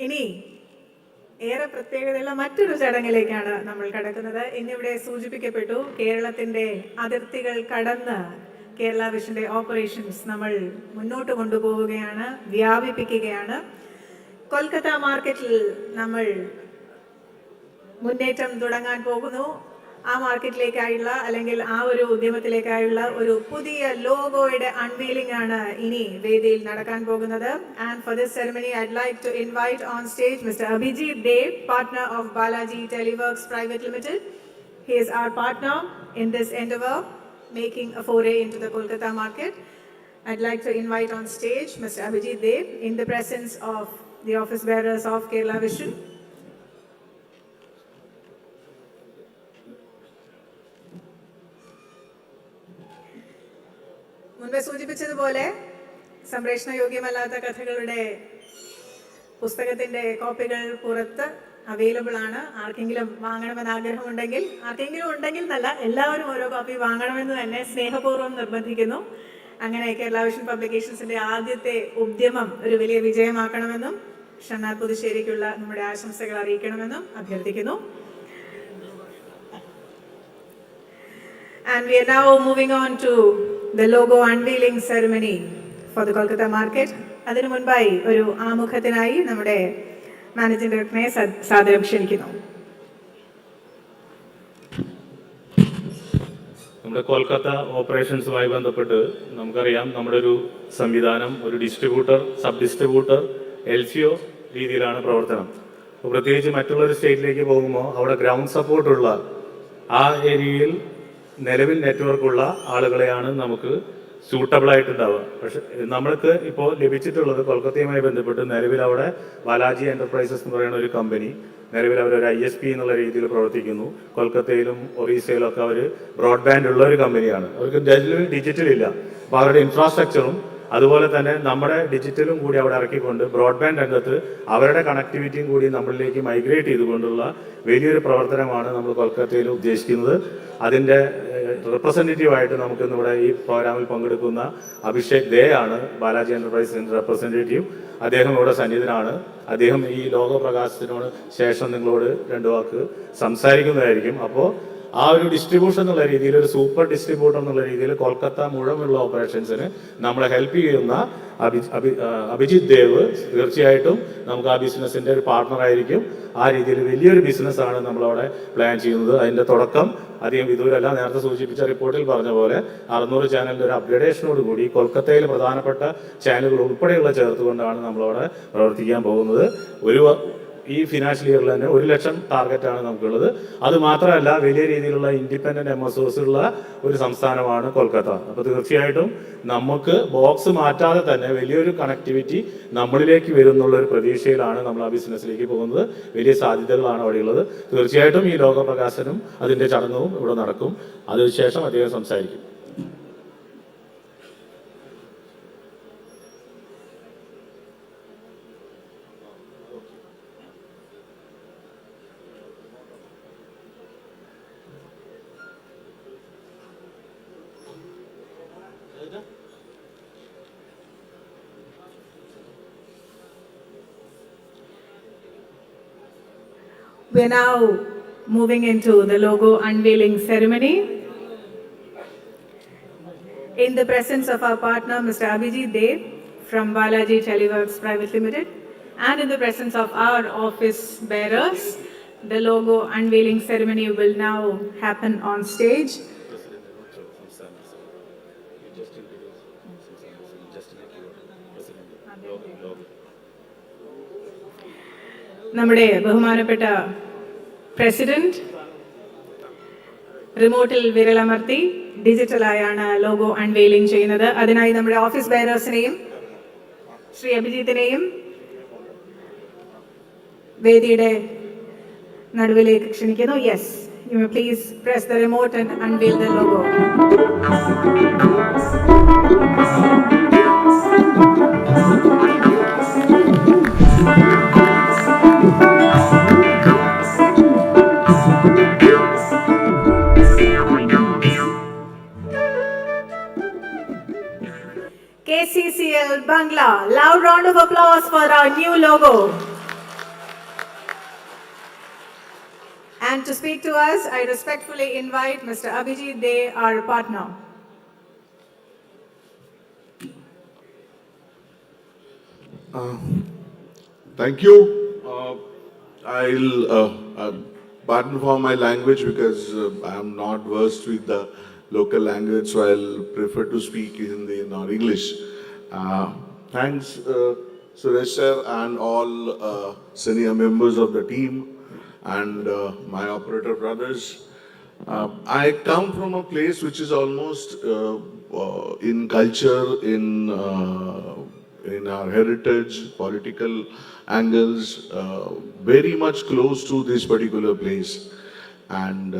ഇനി ഏറെ പ്രത്യേകതയുള്ള മറ്റൊരു ചടങ്ങിലേക്കാണ് നമ്മൾ കടക്കുന്നത്. ഇന്നിവിടെ സൂചിപ്പിക്കപ്പെട്ടു, കേരളത്തിൻ്റെ അതിർത്തികൾ കടന്ന് കേരള വിഷൻ്റെ ഓപ്പറേഷൻസ് നമ്മൾ മുന്നോട്ട് കൊണ്ടുപോവുകയാണ്, വ്യാപിപ്പിക്കുകയാണ്. കൊൽക്കത്ത മാർക്കറ്റിൽ നമ്മൾ മുന്നേറ്റം തുടങ്ങാൻ പോകുന്നു. ആ മാർക്കറ്റിലേക്കായുള്ള അല്ലെങ്കിൽ ആ ഒരു ഉദ്യമത്തിലേക്കായുള്ള ഒരു പുതിയ ലോഗോയുടെ അൺവീലിംഗ് ആണ് ഇനി വേദിയിൽ നടക്കാൻ പോകുന്നത്. And for this ceremony I'd like to invite on stage Mr. Abhijit Dev, partner of Balaji Teleworks Private Limited. He is our partner in this endeavor, making a foray into the Kolkata market. I'd like to invite on stage Mr. Abhijit Dev in the presence of the office bearers of Kerala Vision. മുൻപേ സൂചിപ്പിച്ചതുപോലെ സംപ്രേഷണ യോഗ്യമല്ലാത്ത കഥകളുടെ പുസ്തകത്തിൻ്റെ കോപ്പികൾ പുറത്ത് available ആണ്. ആർക്കെങ്കിലും വാങ്ങണമെന്ന് ആഗ്രഹമുണ്ടെങ്കിൽ, ആർക്കെങ്കിലും ഉണ്ടെങ്കിൽ എന്നല്ല, എല്ലാവരും ഓരോ കോപ്പി വാങ്ങണമെന്ന് തന്നെ സ്നേഹപൂർവ്വം നിർബന്ധിക്കുന്നു. അങ്ങനെ കേരള വിഷൻ പബ്ലിക്കേഷൻസിൻ്റെ ആദ്യത്തെ ഉദ്യമം ഒരു വലിയ വിജയമാക്കണമെന്നും ഷണ്ണാർ പുതുശ്ശേരിക്കുള്ള നമ്മുടെ ആശംസകൾ അറിയിക്കണമെന്നും അഭ്യർത്ഥിക്കുന്നു. And we are now moving on to the logo unveiling ceremony for the Kolkata market. അതിനു മുൻപായി ഒരു ആമുഖത്തിനായി നമ്മുടെ മാനേജിംഗ് ഡയറക്ടറെ സാദരം ക്ഷണിക്കുന്നു. നമ്മുടെ കൊൽക്കത്ത ഓപ്പറേഷൻസുമായി ബന്ധപ്പെട്ട് നമുക്കറിയാം, നമ്മുടെ ഒരു സംവിധാനം ഒരു ഡിസ്ട്രിബ്യൂട്ടർ, സബ് ഡിസ്ട്രിബ്യൂട്ടർ, LCO രീതിയിലാണ് പ്രവർത്തനം. അപ്പോൾ പ്രത്യേകിച്ച് മറ്റുള്ളൊരു സ്റ്റേറ്റിലേക്ക് പോകുമ്പോൾ അവിടെ ഗ്രൗണ്ട് സപ്പോർട്ടുള്ള ആ ഏരിയയിൽ നിലവിൽ നെറ്റ്വർക്കുള്ള ആളുകളെയാണ് നമുക്ക് സ്യൂട്ടബിൾ ആയിട്ടുണ്ടാവുക. പക്ഷെ നമ്മൾക്ക് ഇപ്പോൾ ലഭിച്ചിട്ടുള്ളത് കൊൽക്കത്തയുമായി ബന്ധപ്പെട്ട് നിലവിൽ അവിടെ ബാലാജി എൻ്റർപ്രൈസസ് എന്ന് പറയുന്ന ഒരു കമ്പനി, നിലവിൽ അവരൊരു ISP എന്നുള്ള രീതിയിൽ പ്രവർത്തിക്കുന്നു. കൊൽക്കത്തയിലും ഒറീസയിലും ഒക്കെ അവർ ബ്രോഡ്ബാൻഡ് ഉള്ള ഒരു കമ്പനിയാണ്. അവർക്ക് ഡിജിറ്റൽ ഇല്ല. അപ്പോൾ അവരുടെ ഇൻഫ്രാസ്ട്രക്ചറും അതുപോലെ തന്നെ നമ്മുടെ ഡിജിറ്റലും കൂടി അവിടെ ഇറക്കിക്കൊണ്ട് ബ്രോഡ്ബാൻഡ് രംഗത്ത് അവരുടെ കണക്ടിവിറ്റിയും കൂടി നമ്മളിലേക്ക് മൈഗ്രേറ്റ് ചെയ്തുകൊണ്ടുള്ള വലിയൊരു പ്രവർത്തനമാണ് നമ്മൾ കൊൽക്കത്തയിൽ ഉദ്ദേശിക്കുന്നത്. അതിൻ്റെ റെപ്രസെൻറ്റേറ്റീവായിട്ട് നമുക്ക് നമ്മുടെ ഈ പ്രോഗ്രാമിൽ പങ്കെടുക്കുന്ന അഭിഷേക് ദേ ആണ് ബാലാജി എൻ്റർപ്രൈസസിൻ്റെ റെപ്രസെൻറ്റേറ്റീവ്. അദ്ദേഹം ഇവിടെ സന്നിധനാണ്. അദ്ദേഹം ഈ ലോഗോ പ്രകാശനോട് ശേഷം നിങ്ങളോട് രണ്ട് വാക്ക് സംസാരിക്കുന്നതായിരിക്കും. അപ്പോൾ ആ ഒരു ഡിസ്ട്രിബ്യൂഷൻ എന്നുള്ള രീതിയിൽ, ഒരു സൂപ്പർ ഡിസ്ട്രിബ്യൂട്ടർ എന്നുള്ള രീതിയിൽ കൊൽക്കത്ത മുഴുവനുള്ള ഓപ്പറേഷൻസിന് നമ്മളെ ഹെൽപ്പ് ചെയ്യുന്ന അഭിജിത് ദേവ് തീർച്ചയായിട്ടും നമുക്ക് ആ ബിസിനസ്സിൻ്റെ ഒരു പാർട്ണറായിരിക്കും. ആ രീതിയിൽ വലിയൊരു ബിസിനസ്സാണ് നമ്മളവിടെ പ്ലാൻ ചെയ്യുന്നത്. അതിൻ്റെ തുടക്കം അധികം വിദൂരമല്ല. നേരത്തെ സൂചിപ്പിച്ച റിപ്പോർട്ടിൽ പറഞ്ഞ പോലെ 600 ചാനലിൻ്റെ ഒരു അപ്ഗ്രഡേഷനോട് കൂടി കൊൽക്കത്തയിൽ പ്രധാനപ്പെട്ട ചാനലുകൾ ഉൾപ്പെടെയുള്ള ചേർത്തുകൊണ്ടാണ് നമ്മളവിടെ പ്രവർത്തിക്കാൻ പോകുന്നത്. ഈ ഫിനാൻഷ്യൽ ഇയറിൽ തന്നെ 1 ലക്ഷം ടാർഗറ്റാണ് നമുക്കുള്ളത്. അത് മാത്രമല്ല, വലിയ രീതിയിലുള്ള ഇൻഡിപെൻഡൻറ്റ് MSOs ഉള്ള ഒരു സംസ്ഥാനമാണ് കൊൽക്കത്ത. അപ്പോൾ തീർച്ചയായിട്ടും നമുക്ക് ബോക്സ് മാറ്റാതെ തന്നെ വലിയൊരു കണക്ടിവിറ്റി നമ്മളിലേക്ക് വരുന്നുള്ളൊരു പ്രതീക്ഷയിലാണ് നമ്മൾ ആ ബിസിനസ്സിലേക്ക് പോകുന്നത്. വലിയ സാധ്യതകളാണ് അവിടെയുള്ളത്. തീർച്ചയായിട്ടും ഈ ലോഗോ പ്രകാശനം അതിൻ്റെ ചടങ്ങും ഇവിടെ നടക്കും. അതിനുശേഷം അദ്ദേഹം സംസാരിക്കും. We are now moving into the logo unveiling ceremony. In the presence of our partner, Mr. Abhijit Dev from Balaji Teleworks Private Limited, and in the presence of our office bearers, the logo unveiling ceremony will now happen on stage. നമ്മുടെ ബഹുമാനപ്പെട്ട president റിമോട്ടിൽ വിരലമർത്തി ഡിജിറ്റലായാണ് logo unveiling ചെയ്യുന്നത്. അതിനായി നമ്മുടെ office ബെയറേഴ്സിനെയും Shri അഭിജിത്തിനെയും വേദിയുടെ നടുവിലേക്ക് ക്ഷണിക്കുന്നു. Yes, you may please press the remote and unveil the logo. KCCL Bangla. Loud round of applause for our new logo. And to speak to us, I respectfully invite Mr. Abhijit De, our partner. Thank you. Pardon for my language because I am not versed with the local language, so I'll prefer to speak Hindi or English. Thanks, Suresh sir, and all senior members of the team and my operator brothers. I come from a place which is almost in culture, in our heritage, political angles, very much close to this particular place. And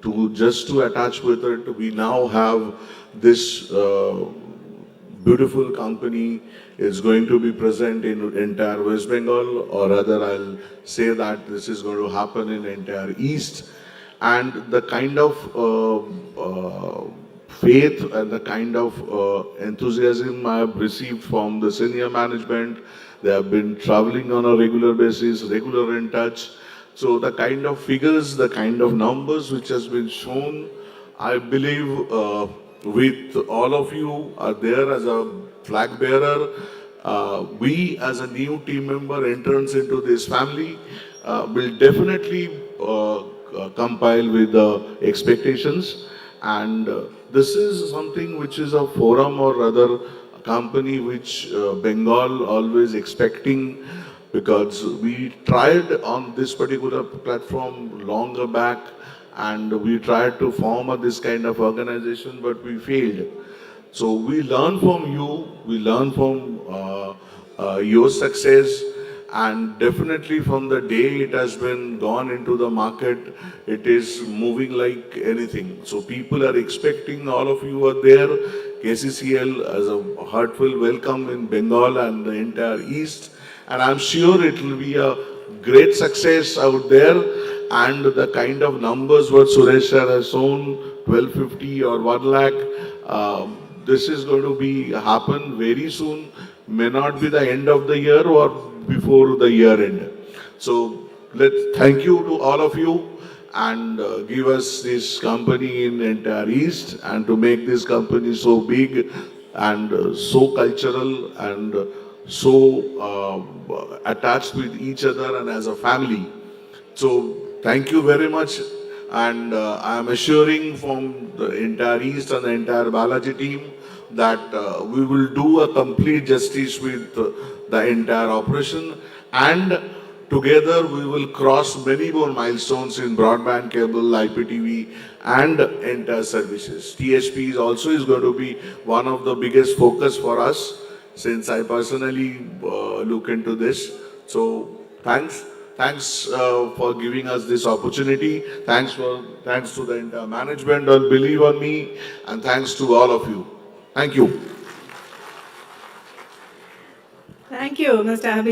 to attach with it, we now have this beautiful company is going to be present in entire West Bengal, or rather, I'll say that this is going to happen in entire East. And the kind of faith and the kind of enthusiasm I have received from the senior management, they have been traveling on a regular basis, regular in touch. So the kind of figures, the kind of numbers which has been shown, I believe with all of you are there as a flag bearer. We as a new team member entrance into this family will definitely compile with the expectations. And this is something which is a forum or rather a company which Bengal always expecting, because we tried on this particular platform longer back and we tried to form this kind of organization, but we failed. So we learn from you, we learn from your success, and definitely from the day it has been gone into the market, it is moving like anything. So people are expecting, all of you are there, KCCL as a heartfelt welcome in Bengal and the entire East. And I'm sure it will be a great success out there. And the kind of numbers what Suresh sir has shown, 1250 or 1 lakh, this is going to be happen very soon. May not be the end of the year or before the year end. So thank you to all of you and give us this company in entire East, and to make this company so big and so cultural and so attached with each other and as a family. So thank you very much, and I am assuring from the entire East and the entire Balaji team that we will do a complete justice with the entire operation, and together we will cross many more milestones in broadband, cable, IPTV and entire services. TSP is also going to be one of the biggest focus for us, since I personally look into this. So thanks for giving us this opportunity. Thanks to the entire management who believe on me, and thanks to all of you. Thank you. Thank you, Mr. Abhijit.